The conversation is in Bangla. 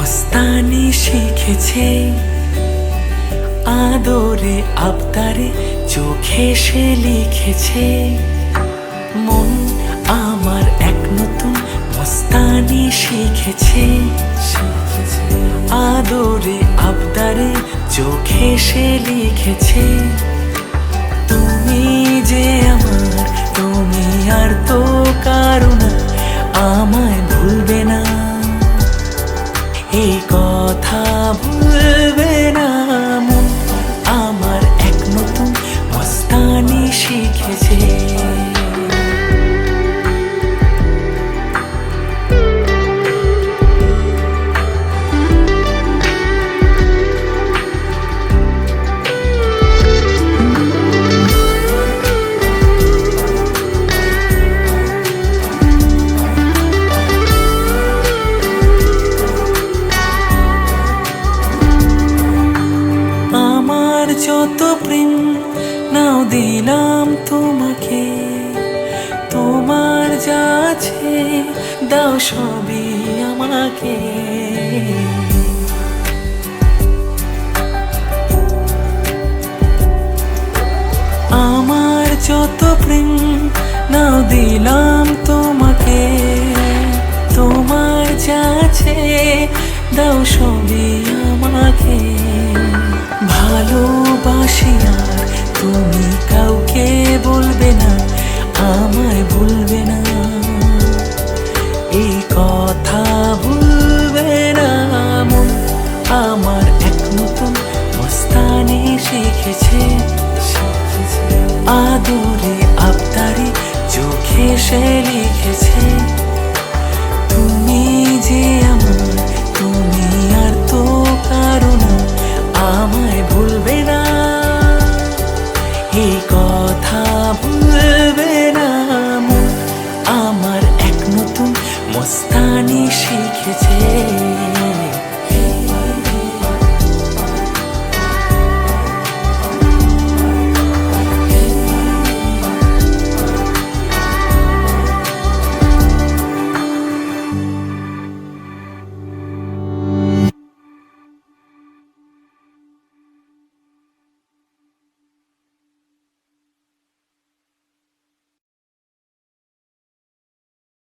মস্তানি শিখেছে, আদরে আবদারে চোখে সে লিখেছে। মন আমার এক নতুন মস্তানি শিখেছে, আদরে আবদারে চোখে সে লিখেছে। তুমি যে আমার, তুমি আর তো কারো না, আমায় ভুলবে না, এই কথা ভুলবে না। মন আমার এক নতুন মস্তানি শিখেছে। যত প্রেম নাও দিলাম তোমাকে, তোমার যা আছে দাও সবই আমাকে। আমার যত প্রেম নাও দিলাম তোমাকে, তোমার যা আছে দাও সবই আমাকে। ভালোবাসি আর তুমি কাউকে বলবে না, আমায় ভুলবে না, এই কথা ভুলবে না। মন আমার এক নতুন মস্তানি শিখেছে, আদরে আবদারে চোখে সে লিখেছে। তুমি যে আমার, তুমি আর তো কারো না, আমায় ভুলবে না, এই কথা ভুলবে না। মন আমার এক নতুন মস্তানি শিখেছে।